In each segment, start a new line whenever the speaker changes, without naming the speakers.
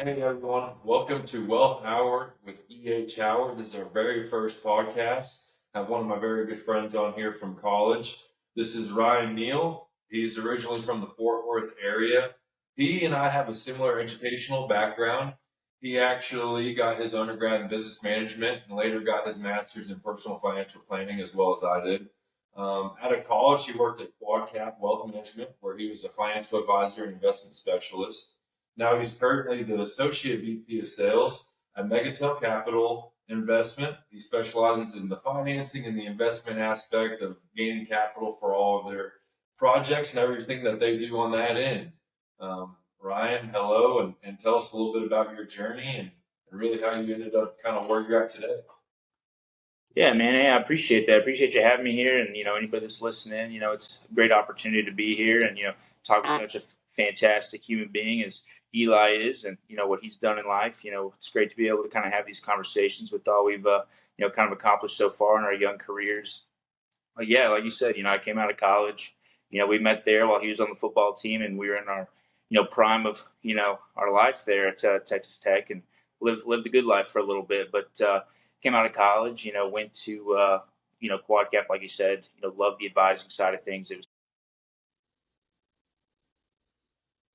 Hey everyone, welcome to Wealth Hour with E.H. Howard. This is our very first podcast. I have one of my very good friends on here from college. This is Ryan Neal. He's originally from the Fort Worth area. He and I have a similar educational background. He actually got his undergrad in business management and later got his master's in personal financial planning as well as I did. Out of college, he worked at QuadCap Wealth Management, where he was a financial advisor and investment specialist. Now he's currently the Associate VP of Sales at Megatel Capital Investment. He specializes in the financing and the investment aspect of gaining capital for all of their projects and everything that they do on that end. Ryan, hello, and tell us a little bit about your journey and really how you ended up kind of where you're at today.
Yeah, man. Hey, I appreciate that. I appreciate you having me here. And, anybody that's listening, it's a great opportunity to be here and, talk with such a fantastic human being as Eli is and, what he's done in life. It's great to be able to kind of have these conversations with all we've, kind of accomplished so far in our young careers. But yeah, like you said, I came out of college. We met there while he was on the football team and we were in our, prime of, our life there at Texas Tech and lived a good life for a little bit. But, came out of college, went to, Quad Cap, like you said, loved the advising side of things. It was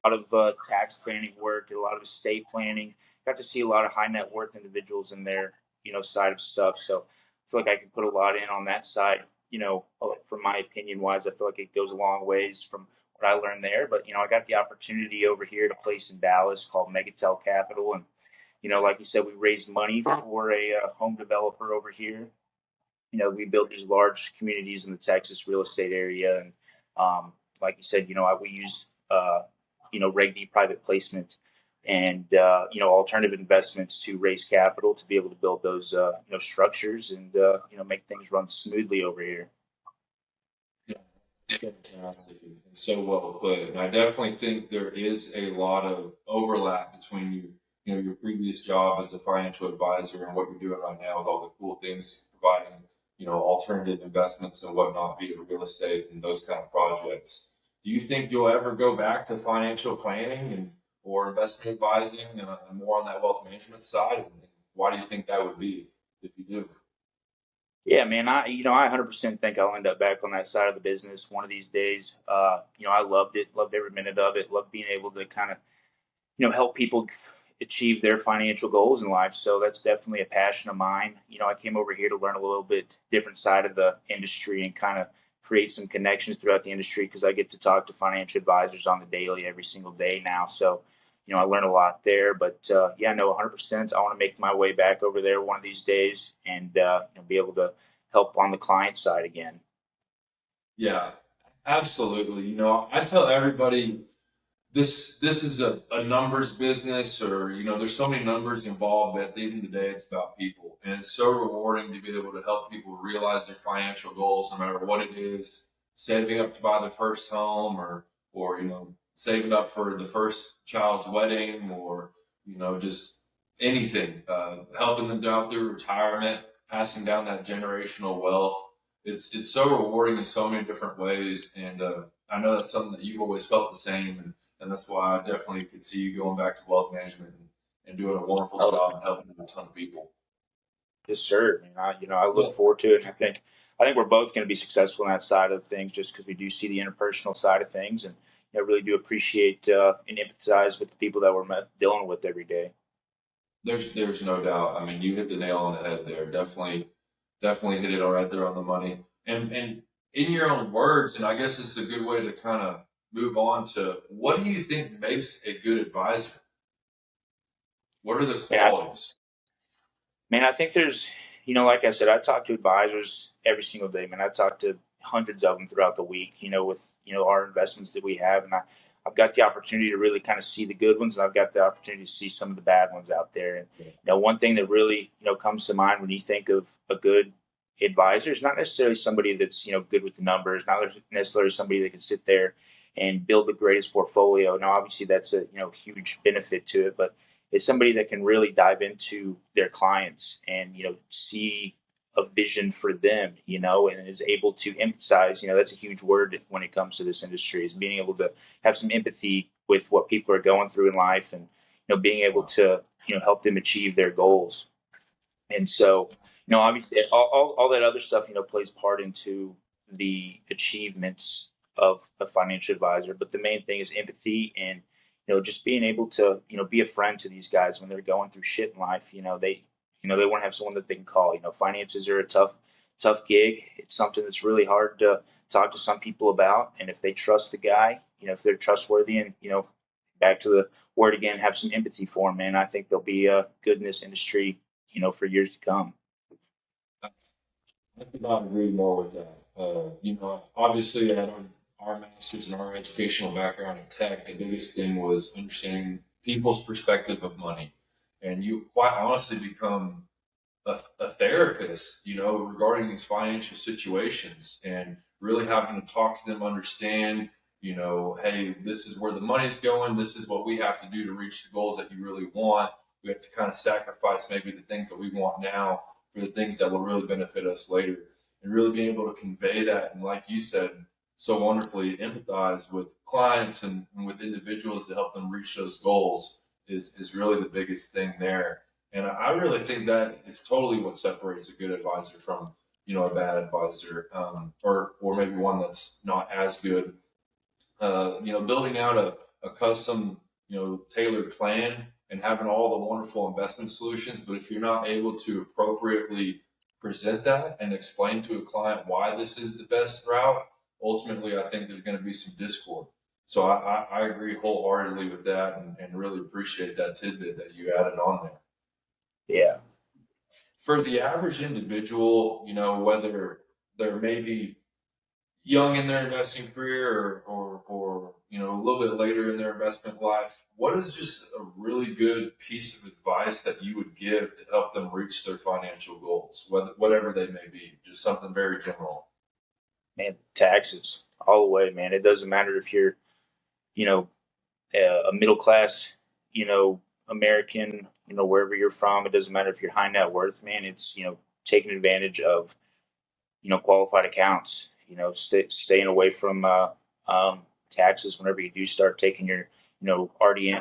a lot of tax planning work, did a lot of estate planning, got to see a lot of high net worth individuals in their, side of stuff. So I feel like I can put a lot in on that side, from my opinion wise. I feel like it goes a long ways from what I learned there. But, I got the opportunity over here at a place in Dallas called Megatel Capital. And, like you said, we raised money for a home developer over here. We built these large communities in the Texas real estate area, and like you said, we use Reg D private placement and alternative investments to raise capital to be able to build those structures and make things run smoothly over here.
Fantastic and so well put. And I definitely think there is a lot of overlap between your previous job as a financial advisor and what you're doing right now with all the cool things providing, alternative investments and whatnot, be it real estate and those kind of projects. Do you think you'll ever go back to financial planning and or investment advising and more on that wealth management side? And why do you think that would be if you do?
Yeah, man, I 100% think I'll end up back on that side of the business one of these days. I loved it, loved every minute of it, loved being able to kind of help people achieve their financial goals in life. So that's definitely a passion of mine. I came over here to learn a little bit different side of the industry and kind of create some connections throughout the industry because I get to talk to financial advisors on the daily every single day now. So, I learn a lot there. But yeah, no, 100%. I want to make my way back over there one of these days and be able to help on the client side again.
Yeah, absolutely. I tell everybody this is a numbers business, or there's so many numbers involved, but at the end of the day it's about people, and it's so rewarding to be able to help people realize their financial goals no matter what it is, saving up to buy their first home, or saving up for the first child's wedding, or just anything, helping them out through retirement, passing down that generational wealth. It's so rewarding in so many different ways, and I know that's something that you've always felt the same, and that's why I definitely could see you going back to wealth management and doing a wonderful job and helping a ton of people.
Yes, sir. I look
Well,
forward to it, and I think we're both going to be successful in that side of things, just because we do see the interpersonal side of things, and I really do appreciate and empathize with the people that we're dealing with every day.
there's no doubt. I mean, you hit the nail on the head there. Definitely hit it all right there on the money. And in your own words, and I guess it's a good way to kind of move on to what do you think makes a good advisor? What are the
Man,
qualities?
I think there's, like I said, I talk to advisors every single day. Man, I talk to hundreds of them throughout the week. With our investments that we have, and I've got the opportunity to really kind of see the good ones, and I've got the opportunity to see some of the bad ones out there. And one thing that really comes to mind when you think of a good advisor is not necessarily somebody that's good with the numbers, not necessarily somebody that can sit there and build the greatest portfolio. Now, obviously, that's a huge benefit to it, but is somebody that can really dive into their clients and see a vision for them, and is able to empathize. That's a huge word when it comes to this industry, is being able to have some empathy with what people are going through in life, and being able
Wow.
to, help them achieve their goals. And so, obviously, all that other stuff, plays part into the achievements of a financial advisor. But the main thing is empathy and, just being able to, be a friend to these guys when they're going through shit in life. They want to have someone that they can call. Finances are a tough gig. It's something that's really hard to talk to some people about. And if they trust the guy, if they're trustworthy and, back to the word again, have some empathy for them, man, I think they'll be good in this industry, for years to come.
I could not agree more with that. Obviously, at our masters and our educational background in tech, the biggest thing was understanding people's perspective of money, and you quite honestly become a therapist, regarding these financial situations and really having to talk to them, understand, hey, this is where the money's going. This is what we have to do to reach the goals that you really want. We have to kind of sacrifice maybe the things that we want now for the things that will really benefit us later. And really being able to convey that. And like you said, so wonderfully empathize with clients and with individuals to help them reach those goals is really the biggest thing there. And I really think that is totally what separates a good advisor from, a bad advisor, or maybe one that's not as good. Building out a custom, tailored plan and having all the wonderful investment solutions. But if you're not able to appropriately present that and explain to a client why this is the best route, ultimately, I think there's going to be some discord. So I agree wholeheartedly with that and really appreciate that tidbit that you added on there.
Yeah.
For the average individual, whether they're maybe young in their investing career or a little bit later in their investment life, what is just a really good piece of advice that you would give to help them reach their financial goals, whatever they may be? Just something very general.
Man, taxes all the way, man. It doesn't matter if you're, you know, a middle class, American, wherever you're from. It doesn't matter if you're high net worth, man. It's, taking advantage of, qualified accounts, staying away from taxes whenever you do start taking your, already,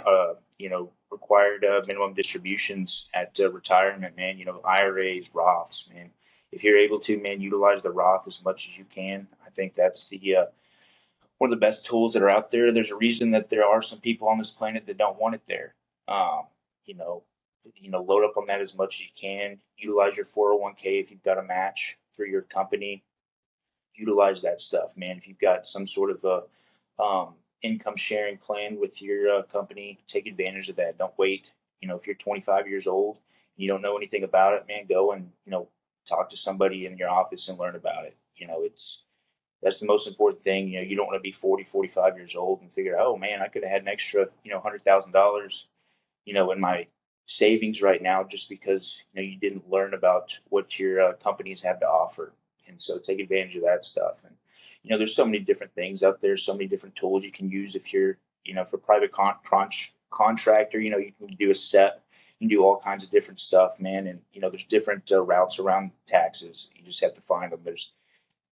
required minimum distributions at retirement, man. IRAs, Roths, man. If you're able to, man, utilize the Roth as much as you can. I think that's the one of the best tools that are out there. There's a reason that there are some people on this planet that don't want it there. Um, you know, load up on that as much as you can. Utilize your 401k if you've got a match through your company. Utilize that stuff, man. If you've got some sort of a income sharing plan with your company, take advantage of that. Don't wait. If you're 25 years old, and you don't know anything about it, man, go and talk to somebody in your office and learn about it. It's that's the most important thing. You don't want to be 40, 45 years old and figure, oh man, I could have had an extra, $100,000, in my savings right now just because, you didn't learn about what your companies have to offer. And so take advantage of that stuff. And, there's so many different things out there, so many different tools you can use if you're, for private contractor, you can do a set, you can do all kinds of different stuff, man. And, there's different routes around taxes. You just have to find them. There's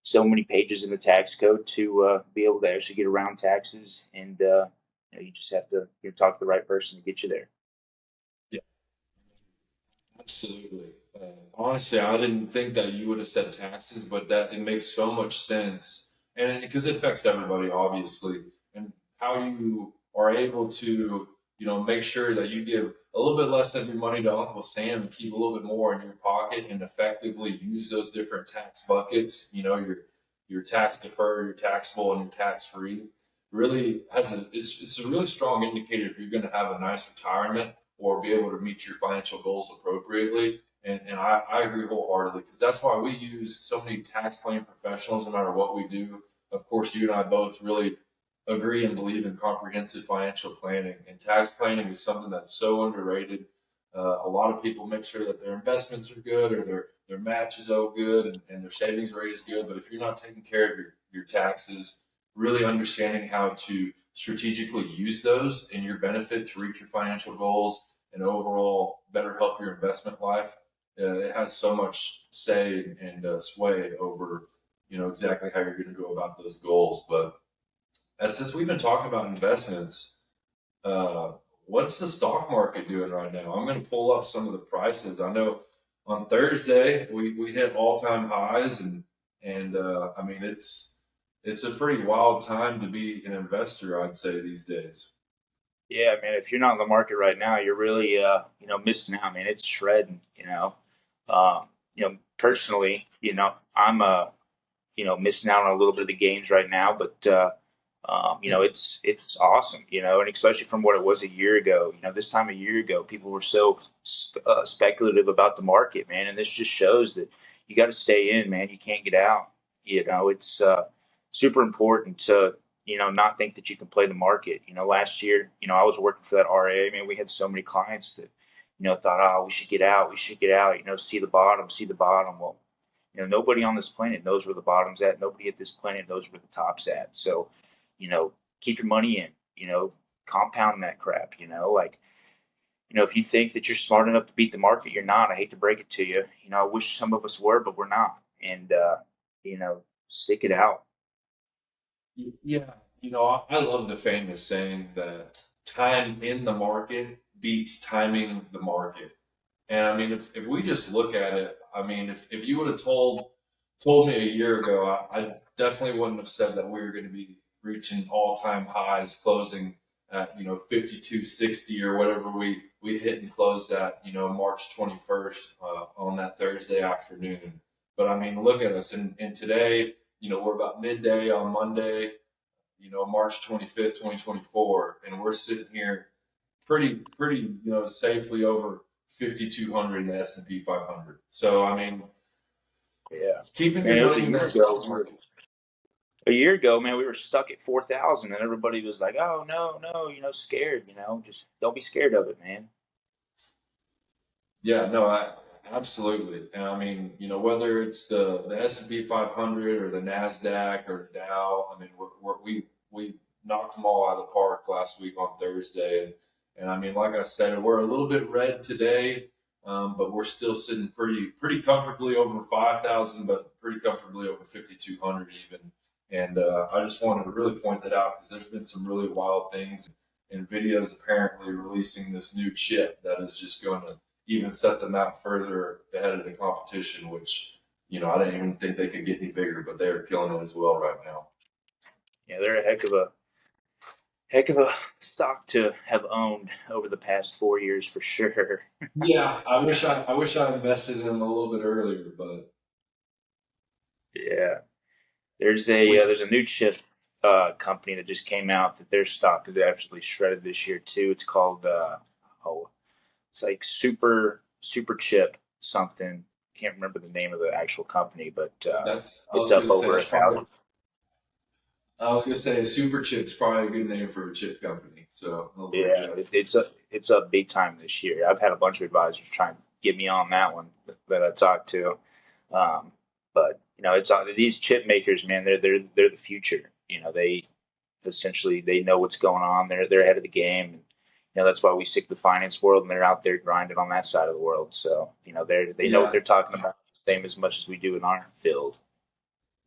so many pages in the tax code to be able to actually get around taxes, and you just have to talk to the right person to get you there.
Yeah, absolutely. Honestly, I didn't think that you would have said taxes, but that it makes so much sense, and because it affects everybody, obviously, and how you are able to, make sure that you give a little bit less of your money to Uncle Sam and keep a little bit more in your pocket, and effectively use those different tax buckets. Your tax deferred, your taxable, and your tax free. Really it's a really strong indicator if you're going to have a nice retirement or be able to meet your financial goals appropriately. And I agree wholeheartedly because that's why we use so many tax planning professionals no matter what we do. Of course, you and I both really agree and believe in comprehensive financial planning. And tax planning is something that's so underrated. A lot of people make sure that their investments are good or their match is all good and their savings rate is good. But if you're not taking care of your taxes, really understanding how to strategically use those in your benefit to reach your financial goals and overall better help your investment life, it has so much say and sway over exactly how you're going to go about those goals. But as since we've been talking about investments, uh, what's the stock market doing right now? I'm going to pull up some of the prices. I know on Thursday we hit all time highs, and I mean it's a pretty wild time to be an investor, I'd say these days.
Yeah, man. If you're not in the market right now, you're really, missing out, man. It's shredding. Personally, I'm missing out on a little bit of the gains right now, but it's awesome, and especially from what it was a year ago. This time a year ago, people were so speculative about the market, man, and this just shows that you got to stay in, man. You can't get out. It's super important to not think that you can play the market. Last year, I was working for that RA. Man, we had so many clients that thought, oh, we should get out, we should get out. See the bottom, see the bottom. Well, nobody on this planet knows where the bottom's at. Nobody at this planet knows where the top's at. So, keep your money in, compound that crap, if you think that you're smart enough to beat the market, you're not. I hate to break it to you. I wish some of us were, but we're not. And, stick it out.
Yeah, I love the famous saying that time in the market beats timing the market. And I mean, if we just look at it, I mean, if you would have told me a year ago, I definitely wouldn't have said that we were going to be reaching all time highs, closing at 52.60 or whatever we hit and closed at March 21st on that Thursday afternoon. But I mean, look at us, and today we're about midday on Monday, March 25th, 2024, and we're sitting here pretty safely over 5,200 in the S&P 500. So I mean,
Yeah.
keeping
Man,
your
it was a
money in
year
that stock
ago.
market.
A year ago, man, we were stuck at 4,000 and everybody was like, oh, no, no, scared, just don't be scared of it, man.
Yeah, no, absolutely. And I mean, whether it's the S&P 500 or the Nasdaq or the Dow, I mean, we knocked them all out of the park last week on Thursday, and I mean, like I said, we're a little bit red today, but we're still sitting pretty comfortably over 5,000, but pretty comfortably over 5,200 even. And I just wanted to really point that out because there's been some really wild things. NVIDIA is apparently releasing this new chip that is just going to even set them out further ahead of the competition, which, I didn't even think they could get any bigger, but they're killing it as well right now.
Yeah, they're a heck of a stock to have owned over the past 4 years for sure.
Yeah, I wish I invested in them a little bit earlier, but
Yeah. There's a new chip company that just came out that their stock is actually shredded this year too. It's called oh, it's like super chip something. Can't remember the name of the actual company, but
that's I
it's
was
up
gonna say
over
that's
a
probably
thousand.
I was gonna say Super Chip's probably a good name for a chip company. So I was like,
Yeah,
yeah,
it's up big time this year. I've had a bunch of advisors try and get me on that one that I talked to. Um, but it's these chip makers, man. They're the future. They essentially they know what's going on. They're ahead of the game. And, that's why we stick to the finance world, and they're out there grinding on that side of the world. So they know what
yeah,
they're talking about, same as much as we do in our field.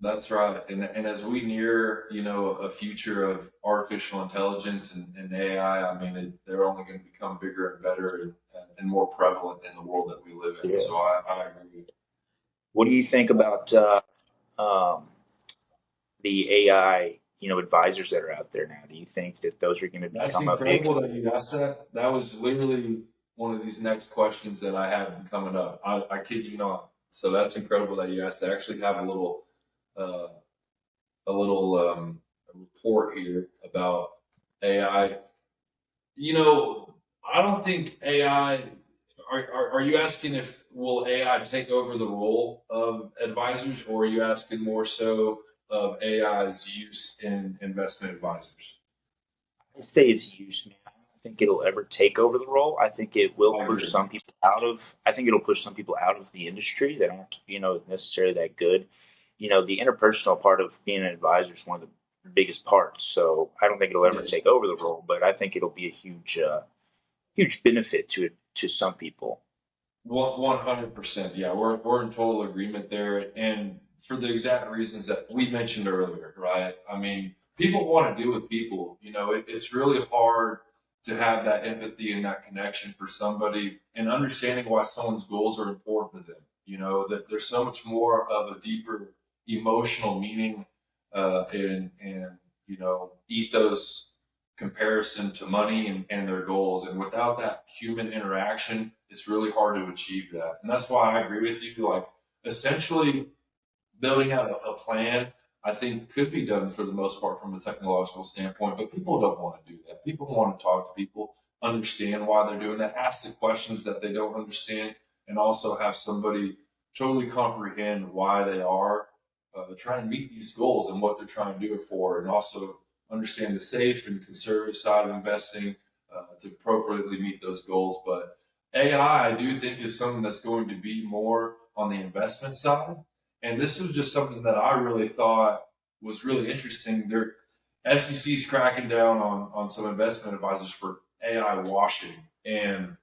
that's right. And as we near, a future of artificial intelligence and AI, I mean, they're only going to become bigger and better and more prevalent in the world that we live in.
Yeah.
So I agree.
What do you think about um, the AI, advisors that are out there now? Do you think that those are going to
That's
become a big?
incredible that you asked that. That was literally one of these next questions that I had coming up. I kid you not. So that's incredible that you asked. I actually have uh, a little report here about AI. I don't think AI. Are you asking if will AI take over the role of advisors, or are you asking more so of AI's use in investment advisors?
I say it's use, man. I don't think it'll ever take over the role. I think it will
I
push
agree.
some people out of. I think it'll push some people out of the industry that aren't, necessarily that good. The interpersonal part of being an advisor is one of the biggest parts. So I don't think it'll ever
Yes.
take over the role, but I think it'll be a huge benefit to some people.
100%. Yeah, we're in total agreement there, and for the exact reasons that we mentioned earlier, right? I mean, people want to deal with people. It's really hard to have that empathy and that connection for somebody and understanding why someone's goals are important to them. You know, that there's so much more of a deeper emotional meaning and you know, ethos comparison to money and their goals. And without that human interaction, it's really hard to achieve that. And that's why I agree with you. Like, essentially, building out a plan, I think, could be done for the most part from a technological standpoint, but people don't want to do that. People want to talk to people, understand why they're doing that, ask the questions that they don't understand, and also have somebody totally comprehend why they are trying to meet these goals and what they're trying to do it for, and also understand the safe and conservative side of investing to appropriately meet those goals. But AI, I do think, is something that's going to be more on the investment side, and this was just something that I really thought was really interesting. Their SEC's cracking down on some investment advisors for AI washing. And,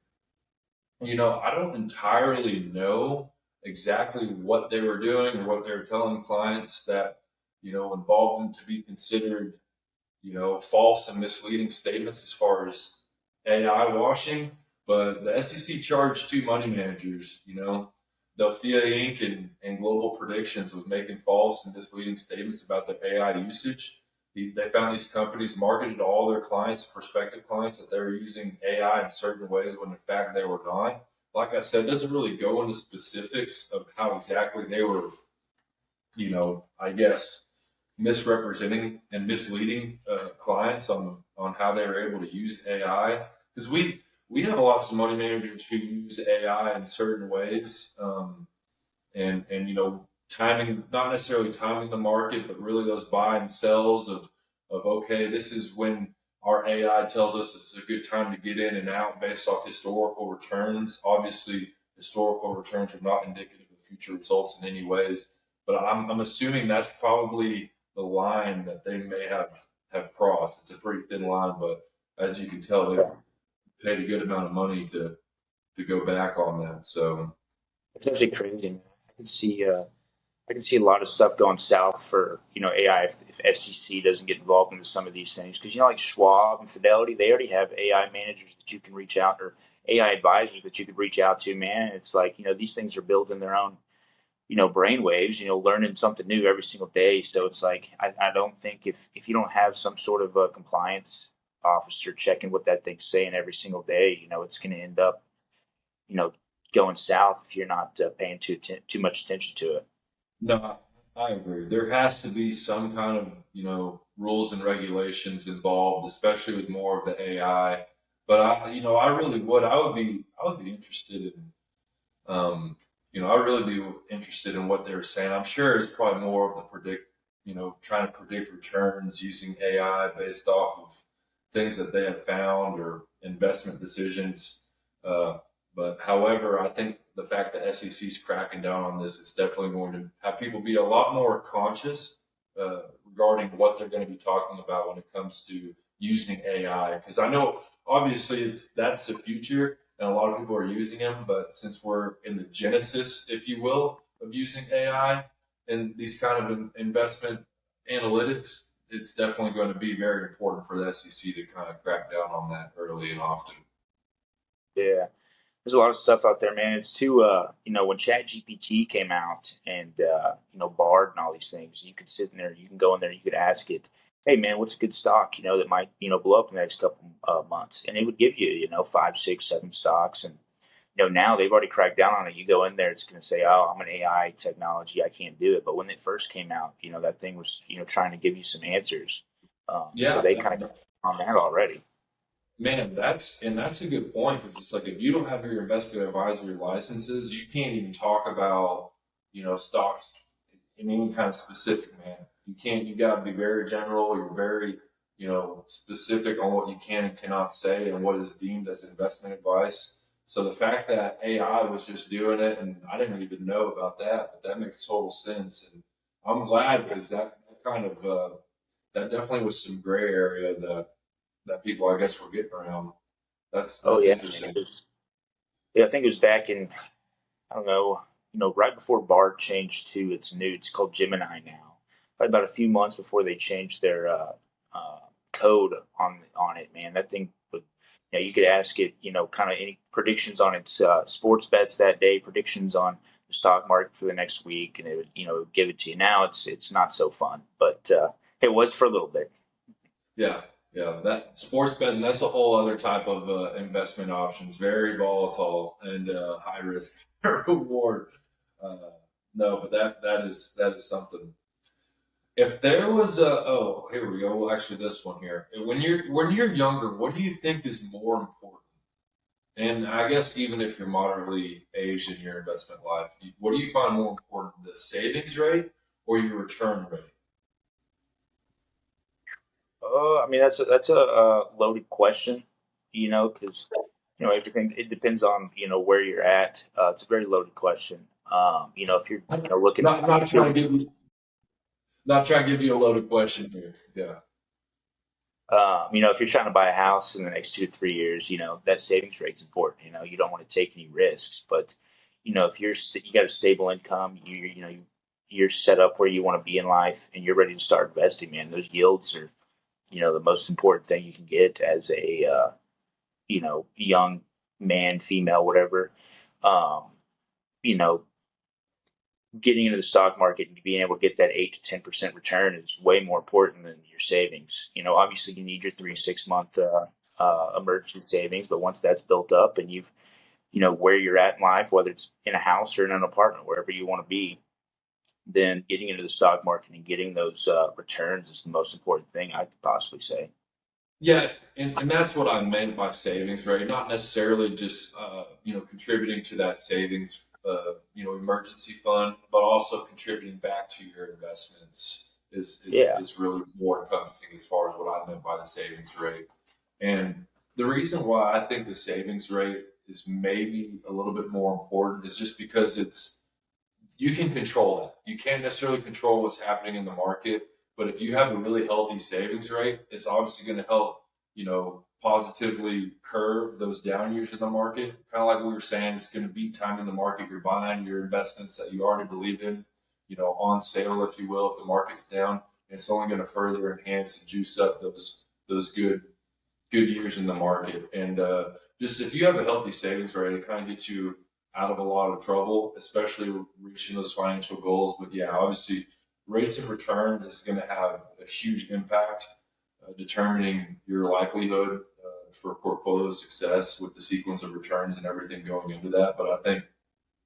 you know, I don't entirely know exactly what they were doing or what they were telling clients that, you know, involved them to be considered, you know, false and misleading statements as far as AI washing. But the SEC charged two money managers, you know, Delphia Inc. and Global Predictions, with making false and misleading statements about their AI usage. They found these companies marketed to all their clients, prospective clients, that they were using AI in certain ways when in fact they were not. Like I said, it doesn't really go into specifics of how exactly they were, you know, I guess, misrepresenting and misleading clients on how they were able to use AI. Because we have lots of money managers who use AI in certain ways, and you know, timing, not necessarily timing the market, but really those buy and sells of okay, this is when our AI tells us it's a good time to get in and out based off historical returns. Obviously, historical returns are not indicative of future results in any ways, but I'm assuming that's probably the line that they may have crossed. It's a pretty thin line, but as you can tell, they've paid a good amount of money to go back on that. So
It's actually crazy, man. I can see I can see a lot of stuff going south for AI if SEC doesn't get involved into some of these things because like Schwab and Fidelity, they already have AI managers that you can reach out or AI advisors that you could reach out to. Man, it's like these things are building their own brain waves. Learning something new every single day. So it's like I don't think if you don't have some sort of a compliance officer checking what that thing's saying every single day, it's going to end up you know going south if you're not paying too much attention to it.
no, I agree. There has to be some kind of, you know, rules and regulations involved, especially with more of the AI. But you know, I would be interested in, you know, I'd really be interested in what they were saying. I'm sure it's probably more of the you know, trying to predict returns using AI based off of things that they have found or investment decisions. Uh, but however, I think the fact that SEC's cracking down on this, it's definitely going to have people be a lot more conscious regarding what they're going to be talking about when it comes to using AI. Because I know obviously that's the future, and a lot of people are using them. But since we're in the genesis, if you will, of using AI and these kind of investment analytics, it's definitely going to be very important for the SEC to kind of crack down on that early and often.
Yeah. There's a lot of stuff out there, man. It's too, when Chat GPT came out and, Bard and all these things, you could sit in there, you can go in there, you could ask it, hey, man, what's a good stock, that might, blow up in the next couple months. And it would give you, five, six, seven stocks. And, now they've already cracked down on it. You go in there, it's going to say, oh, I'm an AI technology. I can't do it. But when it first came out, that thing was, trying to give you some answers. So
Yeah,
they kind of on that already.
man, that's a good point because it's like if you don't have your investment advisory licenses, you can't even talk about, you know, stocks in any kind of specific manner. You can't. You got to be very general. You're very, you know, specific on what you can and cannot say and what is deemed as investment advice. So the fact that AI was just doing it, and I didn't even know about that, but that makes total sense, and I'm glad because that kind of that definitely was some gray area that people, I guess, were getting around.
Oh,
That's
yeah, man.
interesting.
Yeah, I think it was back in I don't know, right before Bard changed to its new, it's called Gemini now. Probably about a few months before they changed their code on it, man. That thing You could ask it, kind of any predictions on its sports bets that day, predictions on the stock market for the next week, and it would, give it to you. Now it's not so fun, but it was for a little bit.
Yeah, yeah. That sports betting, that's a whole other type of investment options. Very volatile and high risk reward. Uh, no, but that is something. If there was a oh, here we go. Well, actually, this one here. When you're younger, what do you think is more important? And I guess even if you're moderately aged in your investment life, what do you find more important, the savings rate or your return rate?
I mean, that's a loaded question, because everything it depends on where you're at. It's a very loaded question. If you're looking,
Not
if you're
trying to give you not trying to give you a loaded question here. Yeah.
if you're trying to buy a house in the next 2 to 3 years, that savings rate's important. You don't want to take any risks, but if you got a stable income, you're set up where you want to be in life, and you're ready to start investing. Man, those yields are the most important thing you can get as a young man, female, whatever. Um, you know, Getting into the stock market and being able to get that 8 to 10% return is way more important than your savings. Obviously you need your 3 to 6 month emergency savings, but once that's built up and you've where you're at in life, whether it's in a house or in an apartment, wherever you want to be, then getting into the stock market and getting those returns is the most important thing I could possibly say.
Yeah, and that's what I meant by savings, right? Not necessarily just contributing to that savings emergency fund, but also contributing back to your investments is is
Yeah.
is really more encompassing as far as what I meant by the savings rate. And the reason why I think the savings rate is maybe a little bit more important is just because you can control that. You can't necessarily control what's happening in the market, but if you have a really healthy savings rate, it's obviously going to help, positively curve those down years in the market. Kind of like we were saying, it's going to be time in the market. You're buying your investments that you already believe in, on sale, if you will, if the market's down. And it's only going to further enhance and juice up those good years in the market. And just if you have a healthy savings rate, it kind of gets you out of a lot of trouble, especially reaching those financial goals. But yeah, obviously, rates of return is going to have a huge impact, determining your likelihood for portfolio success with the sequence of returns and everything going into that. But I think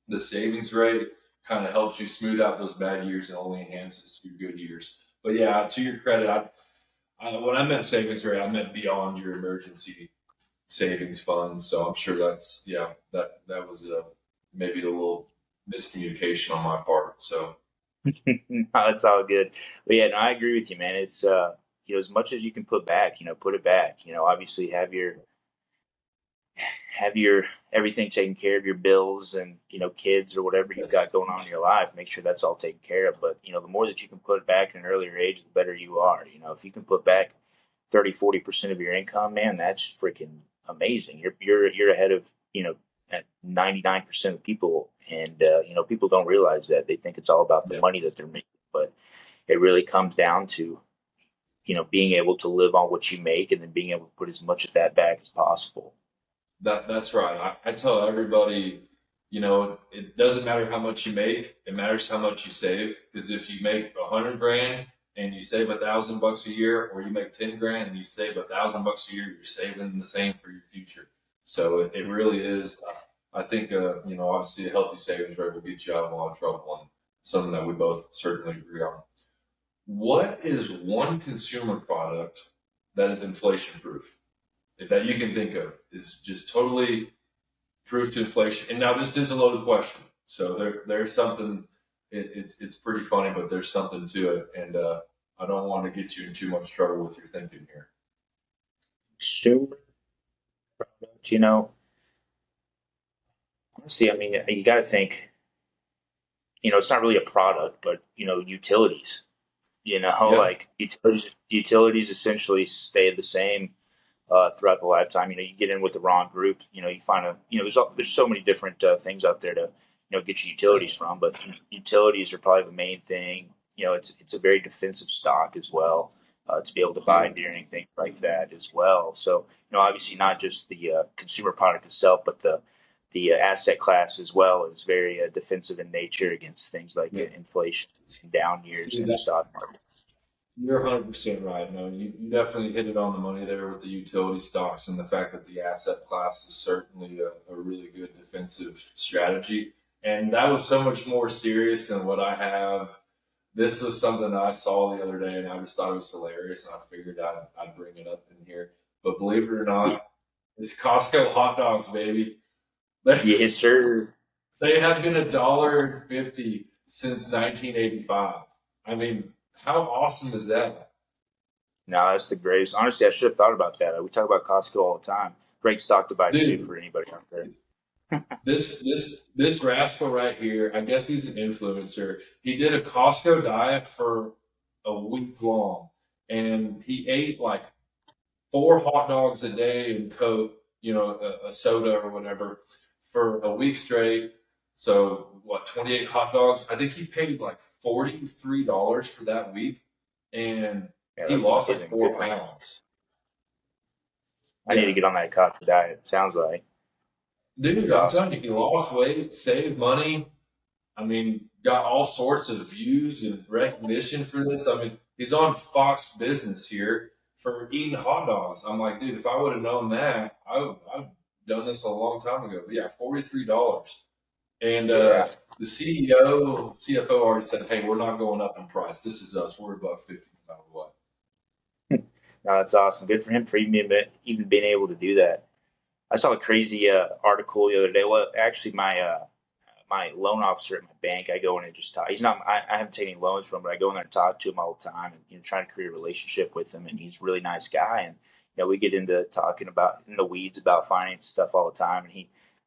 the savings rate kind of helps you smooth out those bad years and only enhances your good years. But yeah, to your credit, when I meant savings rate, I meant beyond your emergency savings funds. So I'm sure that was maybe a little miscommunication on my part. So
No, it's all good. But yeah, no, I agree with you, man. It's as much as you can put back, put it back. Obviously have your everything taken care of, your bills and kids or whatever you've
yes,
got going on in your life. Make sure that's all taken care of. But the more that you can put back at an earlier age, the better you are. If you can put back 30-40% of your income, man, that's freaking amazing. You're ahead of at 99% of people, and people don't realize that. They think it's all about the
yeah,
money that they're making, but it really comes down to being able to live on what you make and then being able to put as much of that back as possible.
that's right. I tell everybody, it doesn't matter how much you make; it matters how much you save. Because if you make 100 grand and you save $1,000 a year, or you make 10 grand and you save $1,000 a year, you're saving the same for your future. So it really is. I think obviously a healthy savings rate will get you out of a lot of trouble, and something that we both certainly agree on. What is one consumer product that is inflation proof? If that you can think of is just totally proof to inflation. And now this is a loaded question, so there's something. It's pretty funny, but there's something to it, and I don't want to get you in too much trouble with your thinking here.
Consumer product, honestly, I mean, you got to think, it's not really a product, but utilities.
Yeah,
Like utilities essentially stay the same throughout the lifetime. You get in with the wrong group, you find there's so many different things out there to get your utilities from, but utilities are probably the main thing. It's a very defensive stock as well. to be able to buy
Yeah.
during things like that as well. So, obviously not just the consumer product itself, but the asset class as well is very defensive in nature against things like
Yeah.
inflation and down years
See
in the
that
stock market.
you're 100% right. No, you definitely hit it on the money there with the utility stocks and the fact that the asset class is certainly a really good defensive strategy. And that was so much more serious than what I have. This was something that I saw the other day, and I just thought it was hilarious, and I figured I'd bring it up in here. But believe it or
Yeah,
not, it's Costco hot dogs, baby. They
yes, sir.
they have been $1.50 since 1985. I mean, how awesome is that?
No, that's the greatest. Honestly, I should have thought about that. We talk about Costco all the time. Great stock to buy too
Dude,
for anybody out there.
this rascal right here, I guess he's an influencer. He did a Costco diet for a week long, and he ate like 4 hot dogs a day and Coke, a soda or whatever, for a week straight. So what, 28 hot dogs? I think he paid like $43 for that week, and
Yeah,
he
that's
lost like
amazing. Good
four
for him.
pounds.
I need to
Yeah,
get on that Costco diet. It sounds like
dude,
it's
I'm
awesome.
telling you, he lost weight, saved money. I mean, got all sorts of views and recognition for this. I mean, he's on Fox Business here for eating hot dogs. I'm like, dude, if I would have known that, I've done this a long time ago. But yeah, $43. And
Yeah,
the CEO, CFO already said, hey, we're not going up in price. This is us. We're above 50 no matter what.
no, that's awesome. Good for him for even being able to do that. I saw a crazy article the other day. Well, actually, my loan officer at my bank, I go in and just talk. He's not. I haven't taken any loans from him, but I go in there and talk to him all the time, and trying to create a relationship with him. And he's a really nice guy, and we get into talking about in the weeds about finance stuff all the time. And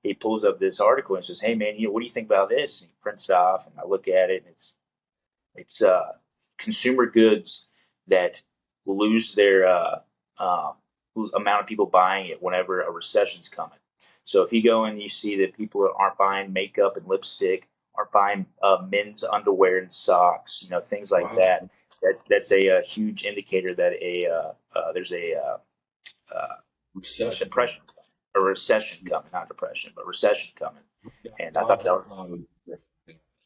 he pulls up this article and says, "Hey man, what do you think about this?" And he prints it off, and I look at it, and it's consumer goods that lose their uh, amount of people buying it whenever a recession's coming. So if you go and you see that people aren't buying makeup and lipstick, aren't buying men's underwear and socks, things like
Wow.
that, that's a huge indicator that there's a
Recession coming.
depression, a recession coming, not depression, but recession coming.
Yeah,
And I thought
God, help my-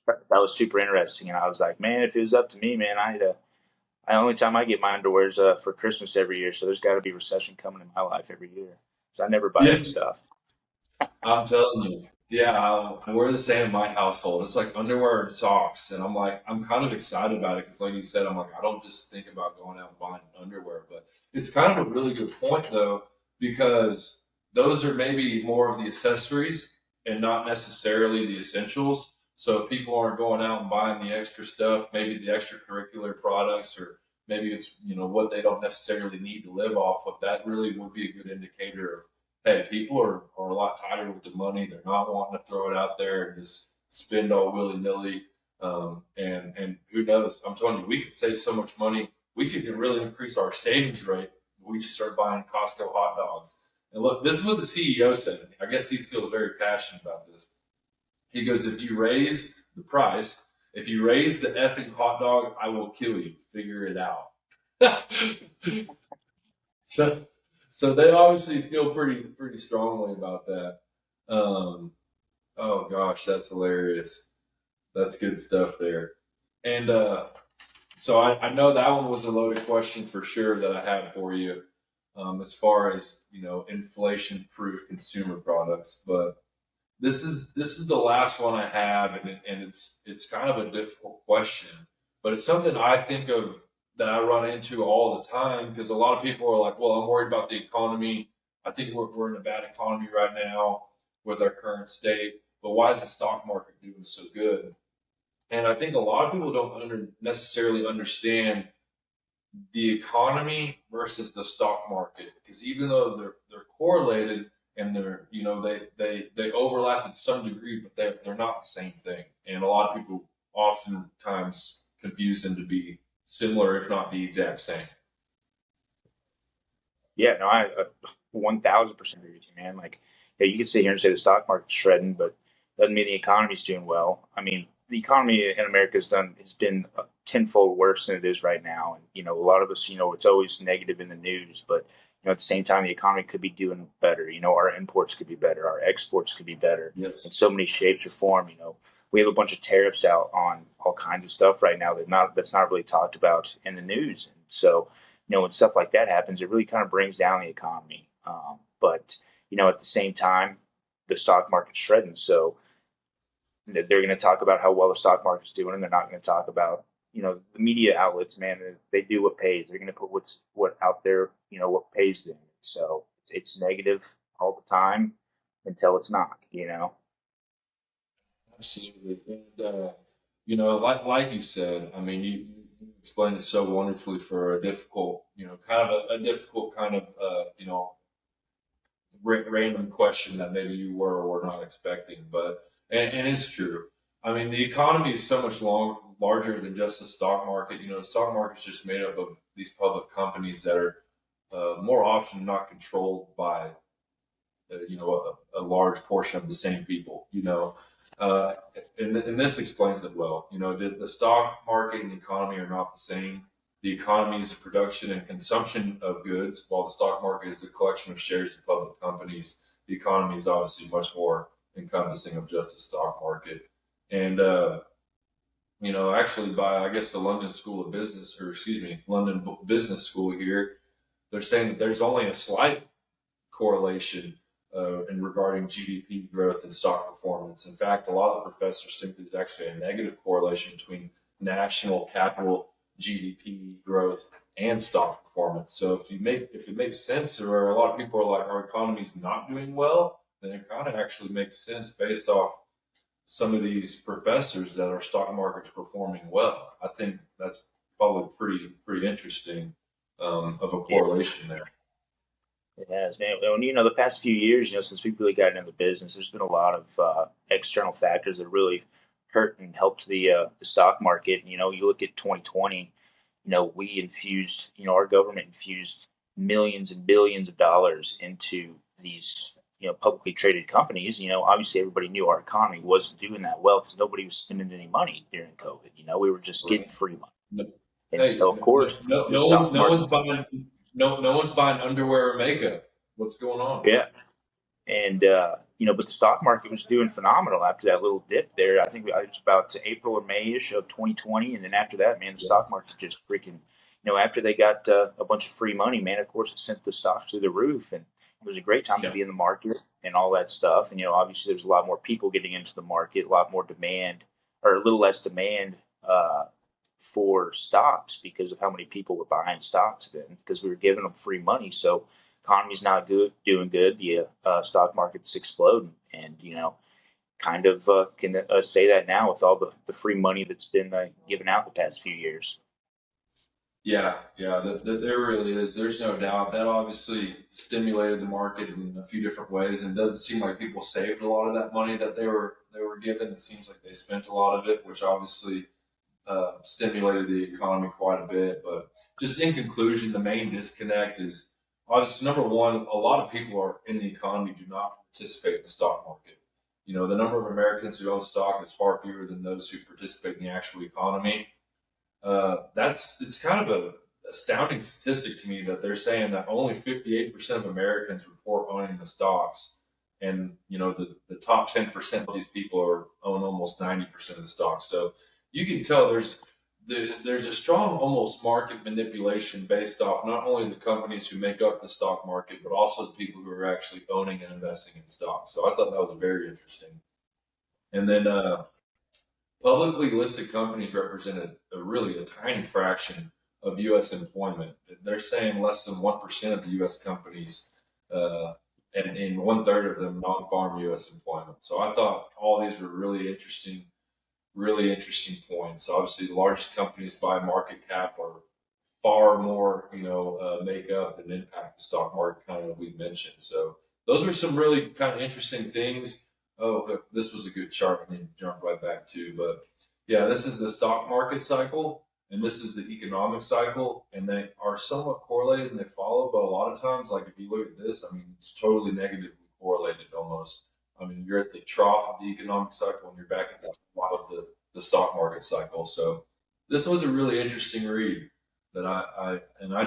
that was super interesting. And I was like, man, if it was up to me, man, the only time I get my underwear is for Christmas every year. So there's got to be recession coming in my life every year. So I never buy
Yeah,
that stuff.
I'm telling you. Yeah, we're the same in my household. It's like underwear and socks, and I'm kind of excited about it because, like you said, I'm like, I don't just think about going out and buying underwear, but it's kind of a really good point though because those are maybe more of the accessories and not necessarily the essentials. So if people aren't going out and buying the extra stuff, maybe the extracurricular products, or maybe it's what they don't necessarily need to live off of. That really would be a good indicator of, hey, people are a lot tighter with the money. They're not wanting to throw it out there and just spend all willy nilly. And who knows? I'm telling you, we could save so much money. We could really increase our savings rate. We just start buying Costco hot dogs. And look, this is what the CEO said. I guess he feels very passionate about this. He goes, if you raise the price, if you raise the effing hot dog, I will kill you. Figure it out. So, so they obviously feel pretty strongly about that. Um, oh gosh, that's hilarious. That's good stuff there. And so I know that one was a loaded question for sure that I had for you, as far as inflation-proof consumer products. But this is the last one I have, and it's kind of a difficult question, but it's something I think of that I run into all the time because a lot of people are like, "Well, I'm worried about the economy. I think we're in a bad economy right now with our current state, but why is the stock market doing so good?" And I think a lot of people don't necessarily understand the economy versus the stock market because even though they're correlated and they overlap in some degree, but they're not the same thing. And a lot of people oftentimes confuse them to be similar, if not the exact same.
Yeah, no, I 1000% agree with you, man. Like, yeah, you can sit here and say the stock market's shredding, but doesn't mean the economy's doing well. I mean, the economy in America has been tenfold worse than it is right now. And, a lot of us, it's always negative in the news, but, at the same time, the economy could be doing better. Our imports could be better. Our exports could be better in
Yes.
so many shapes or form. We have a bunch of tariffs out on all kinds of stuff right now that's not really talked about in the news. And so, when stuff like that happens, it really kind of brings down the economy. But at the same time, the stock market's shredding. So they're going to talk about how well the stock market's doing, and they're not going to talk about the media outlets. Man, they do what pays. They're going to put what out there, what pays them. So it's negative all the time until it's not.
Absolutely. And, like you said, I mean, you explained it so wonderfully for a difficult, kind of a difficult kind of, random question that maybe you were or were not expecting. But, and it's true. I mean, the economy is so much larger than just the stock market. The stock market is just made up of these public companies that are more often not controlled by a large portion of the same people, uh, and this explains it well. The stock market and the economy are not the same. The economy is a production and consumption of goods, while the stock market is a collection of shares of public companies. The economy is obviously much more encompassing of just the stock market. And, actually by, I guess, the London School of Business, or excuse me, London Business School here, they're saying that there's only a slight correlation in regarding GDP growth and stock performance. In fact, a lot of professors think there's actually a negative correlation between national capital GDP growth and stock performance. So if it makes sense, or a lot of people are like, our economy's not doing well, then it kind of actually makes sense based off some of these professors that our stock market's performing well. I think that's probably pretty interesting of a
Yeah,
correlation there.
it has, man. And, the past few years, since we've really gotten into business, there's been a lot of external factors that really hurt and helped the stock market. You look at 2020. We infused, our government infused millions and billions of dollars into these, publicly traded companies. Obviously everybody knew our economy wasn't doing that well because nobody was spending any money during COVID. We were just getting
Right.
free money.
No,
And
hey,
so, of course, the stock
no
market,
one's buying no one's buying underwear or makeup. What's going on?
yeah. And, but the stock market was doing phenomenal after that little dip there. I think it was about April or May-ish of 2020. And then after that, man, the
Yeah,
stock market just freaking, after they got a bunch of free money, man, of course, it sent the stocks through the roof. And it was a great time to
yeah,
be in the market and all that stuff. And, obviously there's a lot more people getting into the market, a lot more demand, or a little less demand for stocks because of how many people were buying stocks then because we were giving them free money. So, economy's not good, doing good. The stock market's exploding, and kind of can say that now with all the free money that's been given out the past few years.
yeah. There really is. There's no doubt that obviously stimulated the market in a few different ways, and it doesn't seem like people saved a lot of that money that they were given. It seems like they spent a lot of it, which obviously stimulated the economy quite a bit. But just in conclusion, the main disconnect is obviously number one, a lot of people are in the economy do not participate in the stock market. The number of Americans who own stock is far fewer than those who participate in the actual economy. It's kind of a astounding statistic to me that they're saying that only 58% of Americans report owning the stocks, and the top 10% of these people own almost 90% of the stocks. So you can tell there's a strong almost market manipulation based off not only the companies who make up the stock market, but also the people who are actually owning and investing in stocks. So I thought that was very interesting. And then publicly listed companies represented really a tiny fraction of U.S. employment. They're saying less than 1% of the U.S. companies, and one-third of them non-farm U.S. employment. So I thought all these were really interesting points. Obviously, the largest companies by market cap are far more, make up and impact the stock market, kind of we mentioned. So those are some really kind of interesting things. Oh, this was a good chart. I need to jump right back to, but yeah, this is the stock market cycle, and this is the economic cycle, and they are somewhat correlated and they follow. But a lot of times, like if you look at this, I mean, it's totally negatively correlated almost. I mean, you're at the trough of the economic cycle and you're back at the top of the stock market cycle. So this was a really interesting read that I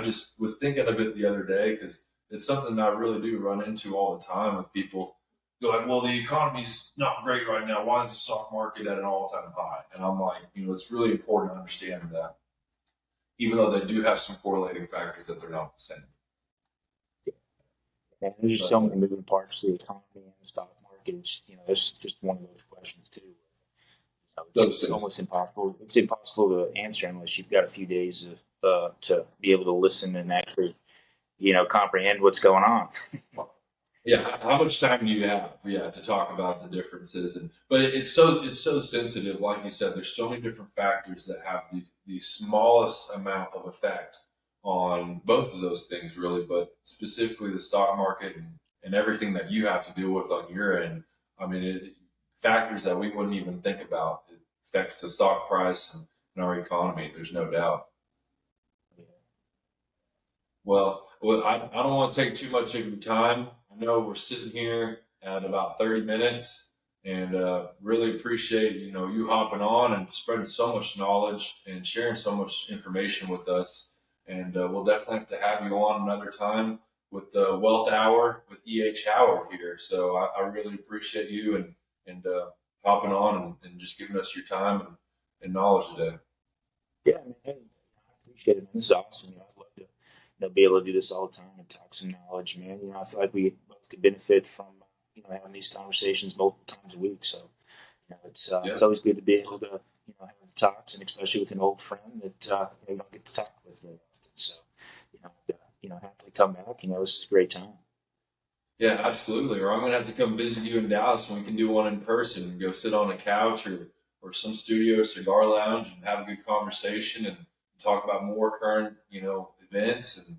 just was thinking of it the other day because it's something that I really do run into all the time with people. Go like, well, the economy's not great right now. Why is the stock market at an all-time high? And I'm like, it's really important to understand that, even though they do have some correlating factors, that they're not the same.
And there's just
But
so many moving parts to the economy and the stock market. It's just one of those questions too.
those
It's
things,
almost impossible. It's impossible to answer unless you've got a few days to be able to listen and actually, comprehend what's going on.
yeah. How much time do you have? Yeah, to talk about the differences, but it's so sensitive. Like you said, there's so many different factors that have the smallest amount of effect on both of those things, really. But specifically, the stock market and everything that you have to deal with on your end. I mean, factors that we wouldn't even think about. It affects the stock price and our economy. There's no doubt. Well, I don't want to take too much of your time. I know we're sitting here at about 30 minutes, and really appreciate you hopping on and spreading so much knowledge and sharing so much information with us. And we'll definitely have to have you on another time with the Wealth Hour with EH Howard here. So I really appreciate you and hopping on and just giving us your time and knowledge today.
Yeah, man. Hey, I appreciate it, man. This is awesome. I'd love to, be able to do this all the time and talk some knowledge, man. I feel like we both could benefit from, having these conversations multiple times a week. So,
Yeah.
it's always good to be able to, have the talks, and especially with an old friend that you don't get to talk with very often. So, happily come back. This is a great time.
Yeah, absolutely. Or I'm gonna have to come visit you in Dallas and we can do one in person and go sit on a couch or some studio, cigar lounge, and have a good conversation and talk about more current, events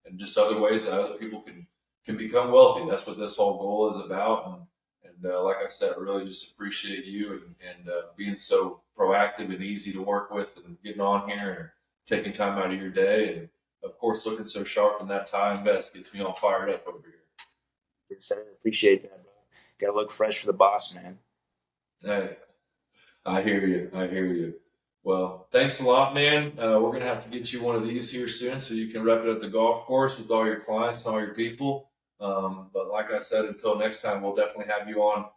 and just other ways that other people can become wealthy. That's what this whole goal is about. And like I said, I really just appreciate you and being so proactive and easy to work with and getting on here and taking time out of your day and of course looking so sharp in that tie and vest gets me all fired up over here.
Yes, sir. Appreciate that, bro. Got to look fresh for the boss, man.
Hey, I hear you. I hear you. Well, thanks a lot, man. We're gonna have to get you one of these here soon, so you can rep it at the golf course with all your clients and all your people. But like I said, until next time, we'll definitely have you on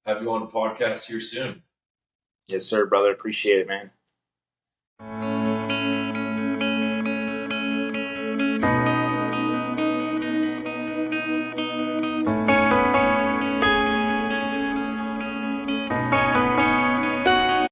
the podcast here soon.
Yes, sir, brother. Appreciate it, man.